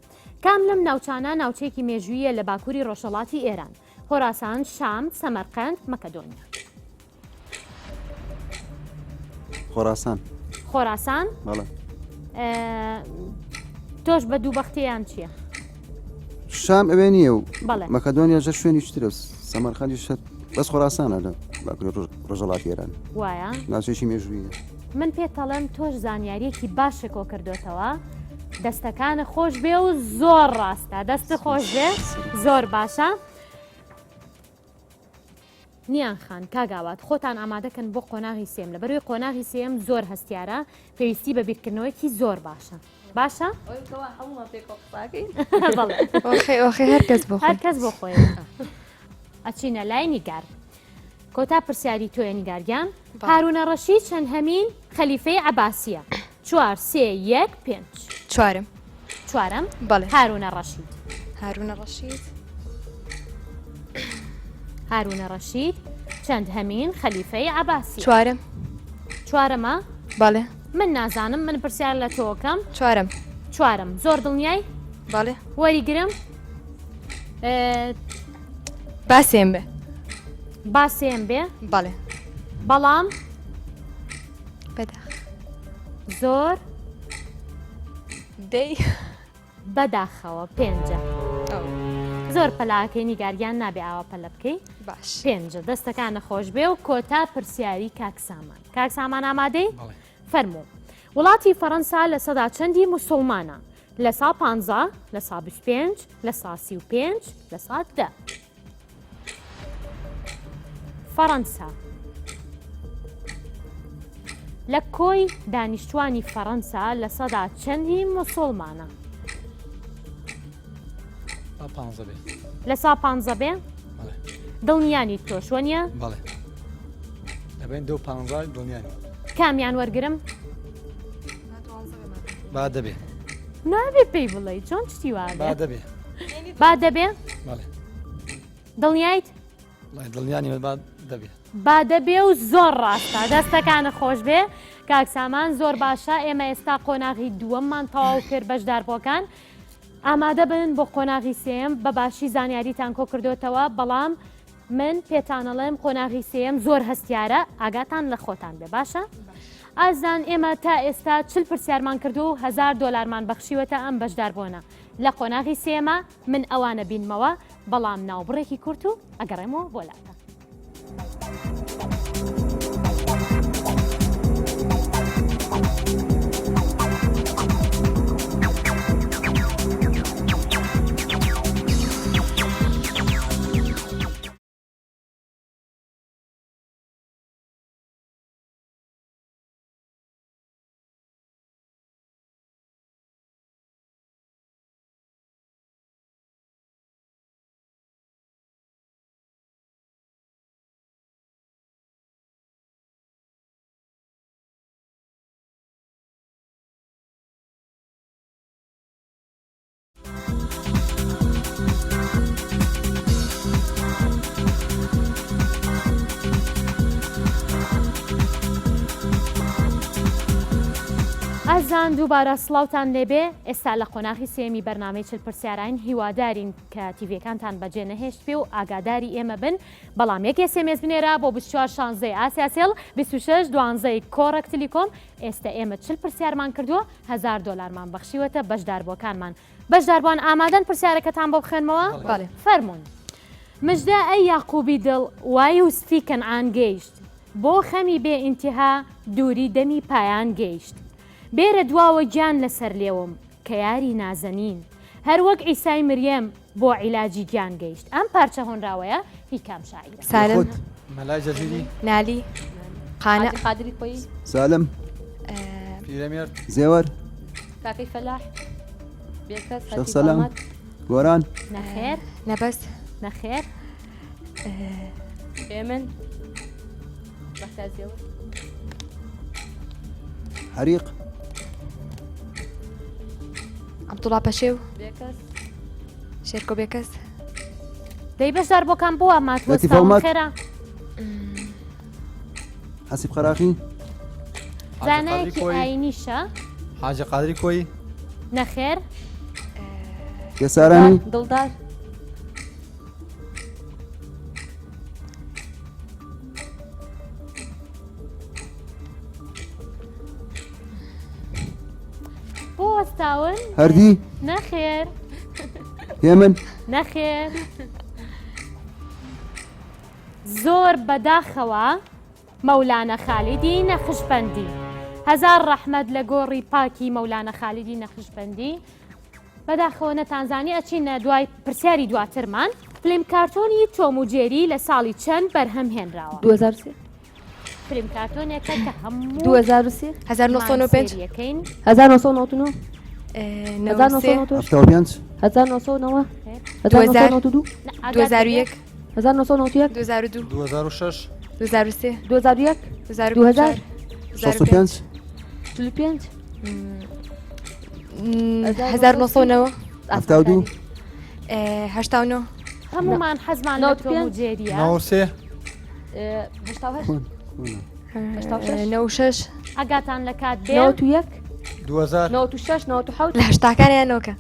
کام لەم ناوچانە ناوچەیەکی مێژوویە لە باکووری ڕۆژهەڵاتی ئێران خۆراسان شام سەمەرقەند مەکەدۆنیا خۆراسان خۆراسان بەڵێ تۆش بە دووبەختیان چییە؟ شام ئەوێ نییە و بەڵێ مەکەدۆنیا ژە شوێنی شترە سەمەرخەندی شت بەس خۆراسانە لە باکووری ڕۆژهەڵاتی ئێران وایە ناوچێکی مێژوویە من پێتەڵێم تۆش زانیاریەکی باشە کۆ کردوتەوە دەستەکانە خۆش بێ و زۆر ڕاستە دەستە خۆش بێ زۆر باشە نیان خان کاگاوات خۆتان ئامادەکەن بۆ قۆناغی سێم لە بەروی قۆناغی سێم زۆر هەستیارە پێویستی بە بیرکردنەوەیکی زۆر باشە باشە؟ ئۆخی هەرکەس بۆ هەر کەس بۆ خۆی ئەچینە لای نیگار کۆتا پرسیاری تۆیە نیگارگیان هارونە ڕەشید چەند هەمین خەلیفەی عەباسیە 4 3 1 5 چوارم چوارم بەڵێ هارونە ڕەشید هارونە ڕەشید هارونە ڕەشید چەند هەمین خەلیفەی عەباسی چوارم چوارەمە بەڵێ من نازانم من پرسیار لە تۆکەم چوارم چوارم زۆر دڵنیای بەڵێ وەریگرم باسێم بێ باسێم بێ بەڵێ بەڵام بەدا زۆر دەی بەداخەوە پێنجە زۆر پەلاکەی نیگاریان نابێ ئاوا پەلە بکەی باش پێنجە دەستەکانە خۆش بێ و کۆتا پرسیاری کاکسامان کاکسامان ئامادەی فەرموو وڵاتی فەڕەنسا لە سەدا چەندی موسڵمانە لە سا 15 لە سا 25 لە سا 35 لە سا 10 فەڕەنسا لە کۆی دانیشتوانی فەڕەنسا لە سەدا چەندی موسڵمانە پانزە بێ لە سا 15 بێ بەڵێ دڵنیانی تۆشوە نیە بەڵێ دەبێن دو پانزە دڵنیانی کامیان وەرگرم با دەبێ نابێ پێی بڵێ چۆن شتی با وابێ دەبێ با دەبێ بەڵێ دڵنیایت وڵای دڵنیانی با دەبێ با دەبێ و زۆر ڕاستە دەستەکانە خۆش بێ کاکسامان زۆر باشە ئێمە ئێستا قۆناغی دووەممان تەواو کرد بەشداربووەکان ئامادە بن بۆ قۆناغی سێم بە باشی زانیاریتان کۆ کردوتەوە بەڵام من پێتانەڵێم قۆناغی سێم زۆر هەستیارە ئاگاتان لە خۆتان بێ باشە ئازان ئێمە تا ئێستا 40 پرسیارمان کردو و 1000 دۆلارمان بەخشیوەتە ئەم بەشداربوونە لە قۆناغی سێمە من ئەوانە بینمەوە بەڵام ناوبڕێکی کورت و ئەگەڕێمەوە بۆ لاتە. ئازان دووبارە سڵاوتان لێبێ ئێستا لە قۆناغی سێمی بەرنامەی 40 پرسیارین هیوادارین کە تیڤەکانتان بەجێ نەهێشت پێ و ئاگاداری ئێمە بن بەڵام یەک SMS بنێرە بۆ 24 16 ئاسیاسێڵ 26 12 کۆڕک تلیکۆم ئێستا ئێمە 40 پرسیارمان کردووە 1000 دۆلارمان بەخشیوەتە بەشداربووەکانمان بەشداربووان ئامادەن پرسیارەکەتان بۆ بخێنمەوە فەرمونون مژدە ئەی یاقوبی دڵ وای وستی کەنعان گەیشت بۆ خەمی بێ ئینتیها دووری دەمی پایان گەیشت بێرە دواوە گیان لەسەر لێوم کە یاری نازەنین هەر وەک ئیسای مریەم بۆ عیلاجی گیان گەیشت ئەم پارچە هۆنراوەیە هی کام شاعیرە سالم مەلای جەزیری نالی قانە قادری خۆی سالم پیرەمێرد زێوەر کاکەی فەلاح بێکەس شەخ سەلام گۆران نەخێر نەبەست نەخێر ئێمن بەختازیەوە حەریق عەبدوڵا پەشێو بێکەس شێرکۆ بێکەس دەی بەشداربووەکان بۆ لەتیفە ومەت. ماتوەستاخێرە حەسیب خەراقی زانایەکی ئاینیشە حاجە قادری کۆی نەخێر پێسارانی دڵدار بۆ وەستاون هەردی نەخێر هێمن نەخێر زۆر بەداخەوە مەولانە خالیدی نەخشبەندی هەزار ڕەحمەت لە گۆڕی پاکی مەولانە خالیدی نەخشبەندی بەداخەوە نەتانزانی ئەچینە دوای پرسیاری دواترمان فلیم کارتۆنی تۆم و جێری لە ساڵی چەند بەرهەم هێنراوە 2003 فلیم کارتۆنێکە کە هەموو 2003 1995 یەکەین 1999 1990 1995 1990 2000 1992 2001 1991 2002 2006 2003 2001 2004 65 45 1990 72 89 هەمومان حەزمان لە تۆم و جێریە 93 96 ئەگاتان لە کات بێ 91 2000 96 97 لە هەشتاکانیان نۆکە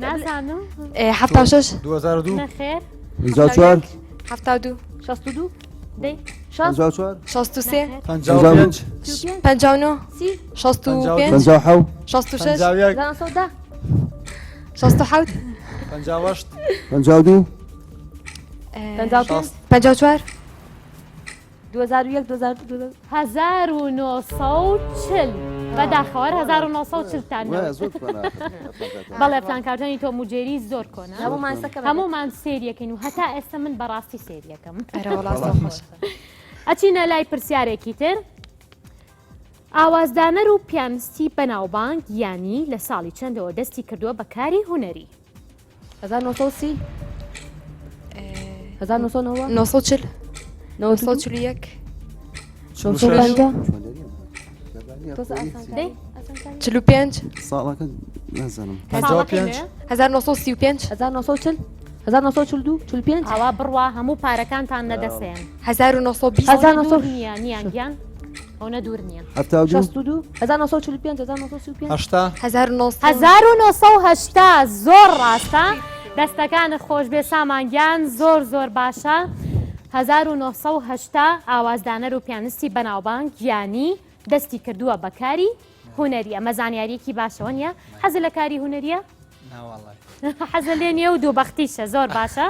نازانم 76 2002 نەخێر 54 72 62 دەی 54 63 55 59 سی 65 57 66 51 زانسۆدا 67 58 52 55 54 2001 2002 1940 بەداخەوەر 1940 تان وای زۆر کۆنا بەڵێ پلان کارتۆنی تۆم و جێری زۆر کۆنا هەمومان سەکە هەمومان سێریەکەین و هەتا ئێستا من بەڕاستی سێریەکەم ئەرە وەڵاستە خۆش ئەچینە لای پرسیارێکی تر ئاوازدانەر و پیانستی بەناوبانگ یانی لە ساڵی چەندەوە دەستی کردووە بە کاری هوەری 1930 1990 940 941 941 دەی 45 ساڵەکە نازانم 55 1935 1940 1942 45 ئاوا بڕوا هەموو پارەکانتان نەدەسێن 1920 دوور نییە نییانگیان ئەو نەدوور نییە 72 1945 1935 80 1970 زۆر ڕاستە دەستەکانت خۆش بێ سامانگیان زۆر باشە 1970 ئاوازدانەر و پیانستی بەناوبانگ گیانی دەستی کردووە بەکاری هوەری ئەمە زانیاریەکی باشەوە نیە حەزە لە کاری هوەریە ناوەڵی حەزە لێ نیە و دووبەختیشە زۆر باشە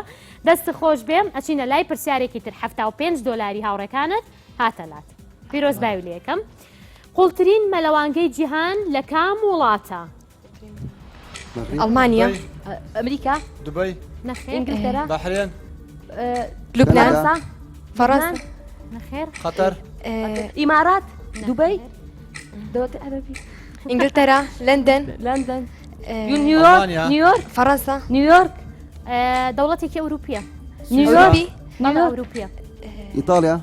دەست خۆش بێم ئەچینە لای پرسیارێکی تر 75 دلاری هاوڕەکانت هاتەلات پیرۆز باوی لە یەکەم قوڵترین مەلەوانگەی جیهان لە کام وڵاتە ئەڵمانیا ئەمریکا دبي نەخێر ئینگلترا بحرين لوبنان كندا. فرنسا نەخێر قطر ئیمارات دوبی دەوڵەتی عەرەبی انجلترا لندن لندن ألمانيا. نيويورك نيويورك فرنسا نيويورك دەوڵەتێکی ئەوروپیە نيويورك أوروبي بەڵێ نيويورك ئەوروپیە إيطاليا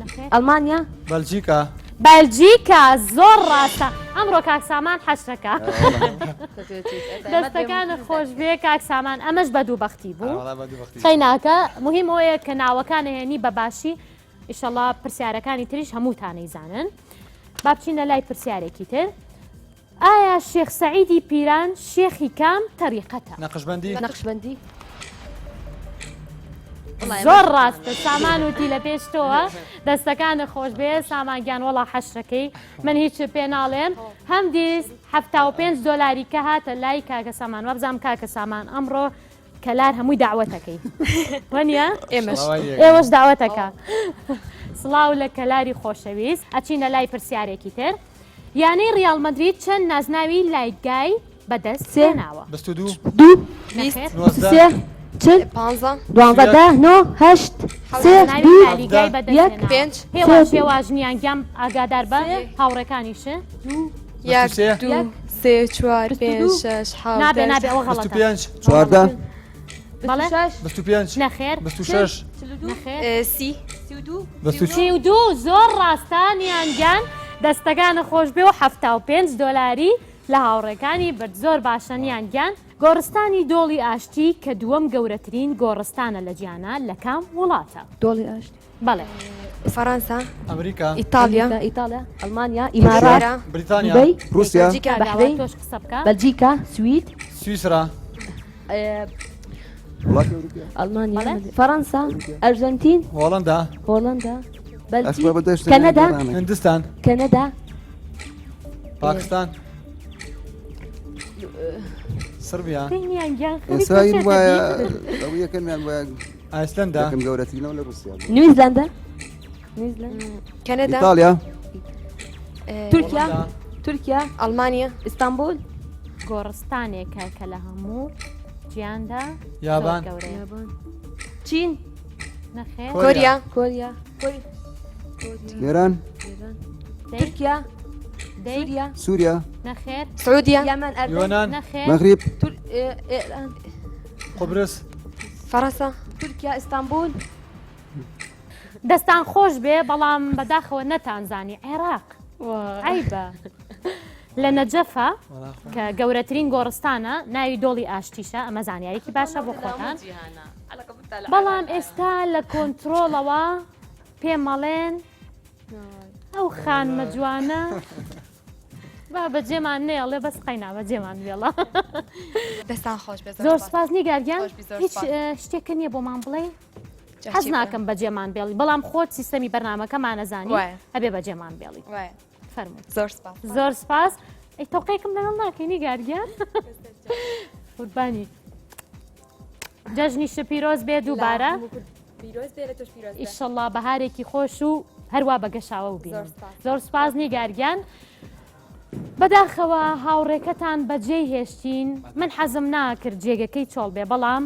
نەخێر ألمانيا بلجيكا بەلجیکا زۆر ڕاستە ئەمڕۆ کاک سامان حەشەکە دەستەکانە خۆش بێ کاک سامان ئەمەش بە دووبەختی بوو والله بدي وقتي خەیناکە مهم ئەوەیە کە ناوەکانە هێنی بە باشی ئیشەڵا پرسیارەکانی تریش هەمووتانەیزانن با بچینە لای پرسیارێکی تر ئایا شێخ سەعیدی پیران شێخی کام تەریقەتە نقشبندي نقشبندی زۆر ڕاستە سامان وتی لە پێش تۆوە دەستەکانە خۆش بێ سامانگیان وەڵا حەشەکەی من هیچ پێ ناڵێن هەم دیست 75 دلاری کە هاتە لای کاکە سامان وەبزانام کاکە سامان ئەمڕۆ کەلار هەمووی داوەتەکەی وەنیە ئێوەش داوەتەکە سڵاو لە کەلاری خۆشەویست ئەچینە لای پرسیارێکی تر یانەی ڕیال مەدرید چەند نازناوی لایگای بەدەست سێناوە بستودو دو نەخێر سێ چل بانزا دوانزە نۆ هەشت سێ ناوی دوو لالیگای یەک بەدەست پێنج هێواش هێواژنیان گەم ئاگادار بە هاوڕەکانیشن یەک سێ. دوو سێ چوار پێنج شەش نابێ حەوت نابێ ئەوە بستو غەڵەتە بيانج چواردە بەڵێ بستو بيانج نەخێر بستو شش نەخێر سی بستو سی و دوو زۆر ڕاستانیان گیان دەستەکانە خۆش بێ و 75 دلاری لە هاوڕێکانی برد زۆر باشەنیان گیان گۆڕستانی دۆڵی ئاشتی کە دووەم گەورەترین گۆڕستانە لە جیانە لە کام وڵاتە دۆڵی ئاشتی بەڵێ فرنسا امريكا ايطاليا ئیتالیا ئەلمانیا ئیمارات انجلترا بريطانيا دوبی روسيا بلجيكا بحرين. تۆش قسە بکە بەلجیکا سوید سويسرا وڵاتی ئەوروپیا ئەلمانیا بەڵێ. فەڕەنسا ئەرجنتین هولندا هۆڵندا ئەسباب بەلجیک بەدەشت کەنەدا هندستان کەنەدا باكستان صربيا پێیان گیان ئێسرائیل وایە ئەو یەکەمیان وایە ايسلندا یەکەم گەورەترینەوە لە رووسیا نیوزیلندا نیوزیلندا كندا ئیتالیا تورکیا هولندا. تورکیا المانيا ئیستانبول گۆڕستانێکە کە لە هەموو جیاندا یابان. زۆر گەورەیە. یابان چین نەخێر كوريا کۆریا ئێران دەی تورکیا دەی سووریا سووریا سعوديا یەمەن ئەردن يونان نەخێر مەغریب ئێران قبرص فرنسا تورکیا ئیستانبول دەستان خۆش بێ بەڵام بەداخەوە نەتانزانی عێراق عیبە لە نەجەفە کە گەورەترین گۆڕستانە ناوی دۆڵی ئاشتیشە ئەمە زانیارێکی باشە بۆ خۆتان بەڵام ئێستا لە کۆنتترۆڵەوە پێمەڵێن ئەو خانمە جوانە با بەجێمان نێڵێ بەس قەینا بەجێمان وێڵە دەستان خۆش بێ زۆر سپاس نیگارگیان خۆش بی، زۆر هیچ سپاس. شتێکە نییە بۆمان بڵێ حەز ناکەم بەجێمان بێڵی بەڵام خۆت سیستەمی بەرنامەکەمانەزانی وایە. هەبێ بەجێمان بێڵی وایە. فەرموو زۆر سپاس زۆر سپاس ئەی تۆقەیەکم لەگەڵ ناکەی نیگارگیان قوربانی جەژنی شپیرۆز بێ دووبارە ئیشەڵڵا بەهارێکی خۆش و هەروە بەگەشاوە و بین زۆر سپاس نیگارگیان بەداخەوە هاوڕێکەتان بەجێ هێشتین من حەزم ناکرد جێگەکەی چۆڵ بێ بەڵام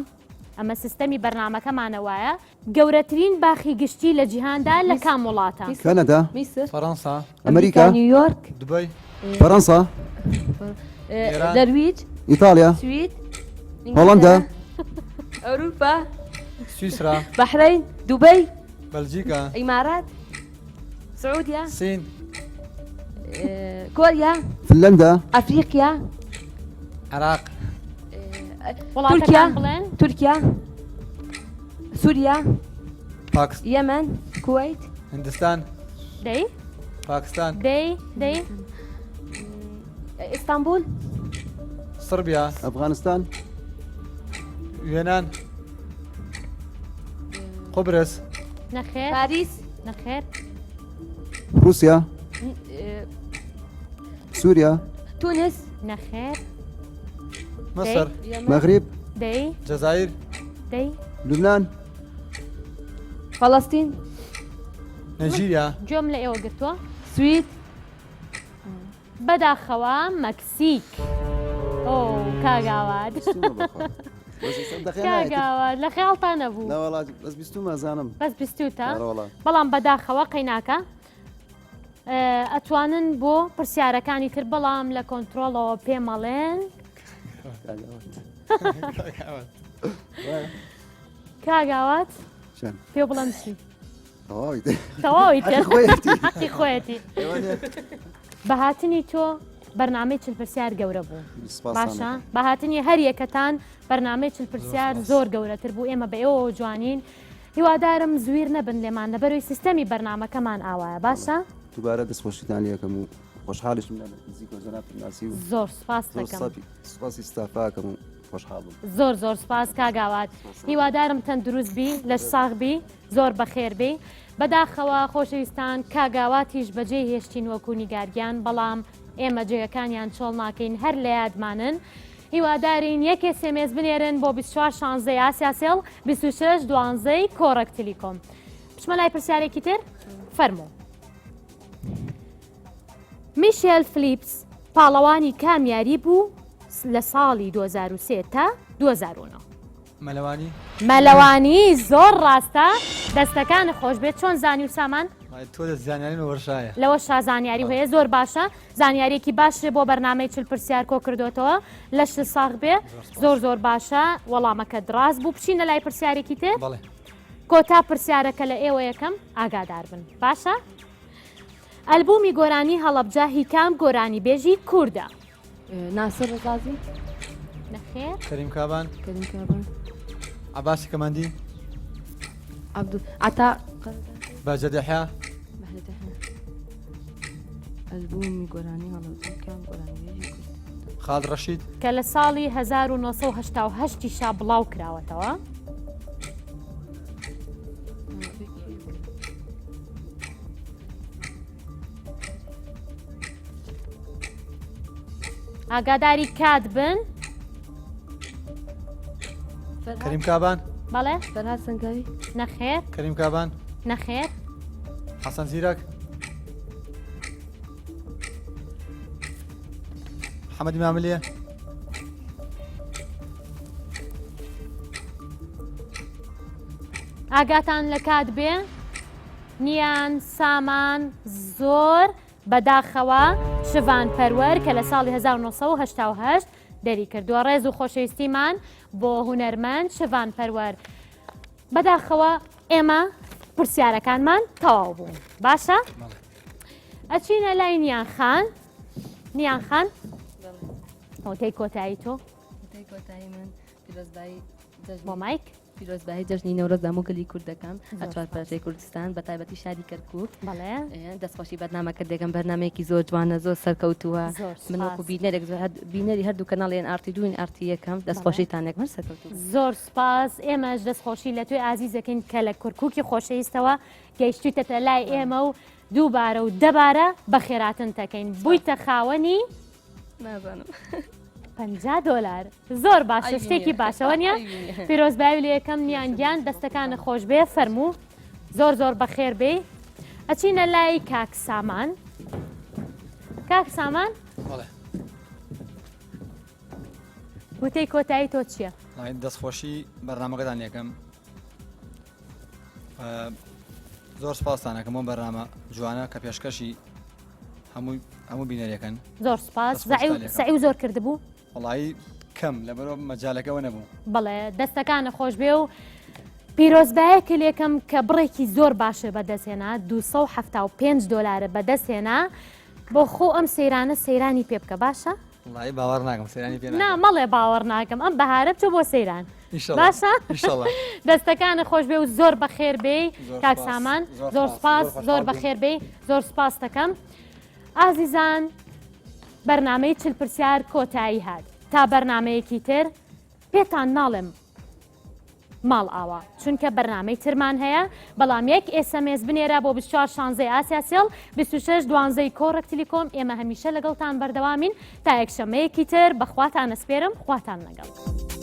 ئەمە سیستەمی بەرنامەکەمانە وایە گەورەترین باخی گشتی لە جیهاندا لە کام وڵاتە کەنەدا میسر فرنسا ئەمریکا نیویۆرک دبي فەڕەنسا إيران. دەرویج ئیتالیا سوید هۆڵندا ئەوروپا سويسرا بحرين دبي بلجيكا إمارات سعوديا الصين كوريا فنلندا أفريقيا عراق وڵاتەکان بڵێن تركيا سوريا باكستان يمن كويت هندستان دەی باكستان دەی اسطنبول صربيا ئەفغانستان يونان قبرص نەخێر باريس نەخێر رووسیا سوريا تونس نەخێر مصر مغرب دەی جزائر دەی لبنان فلسطين نيجيريا گوێم لە ئێوە گرتووە سويد بەداخەوە مەکسیک ئۆ کاگاوات کاگاوات لە خەیاڵتان نەبوو لا والله بس بيستوما زانم بەس بیستوتە والله بەڵام بەداخەوە قەیناکە ئەتوانن بۆ پرسیارەکانی تر بەڵام لە کۆنتترۆلەوە پێمەڵێن کاگاوات شان پێ بڵم چی اوي تەواوی خويتي حەقی خۆیەتی بەهاتنی تۆ بەرنامەی چل پرسیار گەورە بوو باشە بەهاتنی هەر یەکەتان بەرنامەی چل پرسیار زۆر گەورەتر بوو ئێمە بە ئێوە جوانین هیوادارم زویر نەبن لێمان لەبەروی سیستەمی بەرنمەکەمان ئاوایە باشە دووبارە دەستخۆشیتان یەکەم و خۆشحاڵیش من نزیک و جەناب ناسی و زۆر سپاس دەکەم سپاسی ستافاکەم و خۆشحاڵ بووم زۆر زۆر سپاس کاگاوات هیوادارم تەندروست بی لە ساغبی زۆر بەخێر بی بەداخەوە خۆشەویستان کاگاواتیش بەجێ هێشتین وەکو نیگاریان بەڵام ئێمە جێگەکانیان چۆڵ ناکەین هەر لە یادمانن هیوادارین یەکێ سمس بنێرن بۆ 24 شانزە یاسیاسێڵ 26 دوانزەی کۆڕەک تلیکۆم پشمە لای پرسیارێکی تر فەرموو میشێل فلیپس پاڵەوانی کامیاری بوو لە ساڵی 2003 تا 2009 مەلەوانی مەلەوانی زۆر ڕاستە دەستەکان خۆش بێت چۆن زانی و سامان تۆ دەستزانیاری وەرشایە لەوە شازانیاری هەیە زۆر باشە زانیارێکی باشە بۆ بەرنمەی چل پرسیار کۆ کردوێتەوە لەش ساغ بێ زۆر زۆر باشە وەڵامەکە دراست بوو بچینە لای پرسیارێکی تر بەڵێ کۆتا پرسیارەکە لە ئێوە یەکەم ئاگادار بن باشە ئەلبومی گۆرانی هەڵەبجە هیکام گۆرانی بێژی کووردە ناصر رزازي نەخێر کەریم کابان كريم كابان عباسی کەمەندی عبدو عطاء باجەدەحیا بحلة احنا البومي قراني والله كام قراني بيجي خالد ڕەشید کە لە ساڵی 1970 شا بڵاو کراوەتەوە ئاگاداری کات بن کەریم کابان بەڵێ فرهاد سنگاوي نەخێر کەریم کابان نەخێر حەسەن زیرەک محەممەدی ماملیە ئاگاتان لە کات بێ نیان سامان زۆر بەداخەوە شڤان پەروەر کە لە ساڵی 1970 دەری کردووە ڕێز و خۆشەویستیمان بۆ هونەرمەند شڤان پەروەر بەداخەوە ئێمە پرسیارەکانمان تەواو بوو باشە ئەچینە لای نیان خان نیان خان ئۆتەی کۆتایی تۆ كوتاي من پیرۆزبایی بۆ مایک پیرۆزبایی جەژنی نەورۆز دامۆگەلی کوردەکەم ئەچوار پارچەی کوردستان بە تایبەتی شاری کەرکووک بەڵێ دەستخۆشی بەرنامەکە دەگەم بەرنمەیەکی زۆر جوانە زۆر سەرکەوتووە زۆر من وەکو سپاس. بینەرێک بینەری هەردوو کەناڵیان ئارتی دوین ئارتی یەکەم دەستخۆشیتانێک من سەرکەوتوو زۆر سپاس ئێمەش دەستخۆشی لە توی ئازیزەکەین کە لە کورکووکی خۆشەویستەوە گەیشتیتە لای ئێمە و دووبارە و دەبارە بە خێراتن تەکەین بوویتە خاوەنی نازانم $50 زۆر باشە ئەی شتێکی بینێ. باشەوە نیە ئەی بینێ. پیرۆزباوی لە یەکەم نیانگیان دەستەکانە خۆش بێ فەرموو زۆر زۆر بەخێر بێ ئەچینە لای کاک سامان کاک سامان بەڵێ وتەی کۆتایی تۆ چییە؟ دەستخۆشی بەرنمەکەتان یەکەم زۆر سپاسانەکەم بۆ بەرنامە جوانە کە پێشکەشی هەموو بینەرەکەن زۆر سپاس دەستخۆشتان سعی و زۆر کردبوو وڵایی کەم لەبەرەوە مەجالەکەەوە نەبوو بەڵێ دەستەکانە خۆش بێ و پیرۆزبایەکە لێکم کە بڕێکی زۆر باشە بەدەستێنا $275 بەدەستێنا بۆ خۆ ئەم سەیرانە سەیرانی پێ بکە باشە؟ وڵایی باوەڕ ناکەم سەیرانی پێ نا مەڵێ باوەڕ ناکەم ئەم بەهارە بچۆ بۆ سەیران باشە؟ دەستەکانە خۆش بێ و زۆر بەخێر بێ کاک سامان زۆر سپاس زۆر بەخێر بێ زۆر سپاس دەکەم ئازیزان بەرنامەی چل پرسیار کۆتایی هات تا بەرنمەیەکی تر پێتان ناڵێم ماڵ ئاوا چونکە بەرنامەی ترمان هەیە بەڵام یەک SMS بنێرە بۆ 24 شانزەی ئاسیاسیڵ 26 دوانزەی کۆڕێک تیلیکۆم ئێمە هەمیشە لەگەڵتان بەردەوامین تا یەکشەمەیەکی تر بەخواتان ئەسپێرم خواتان لەگەڵ.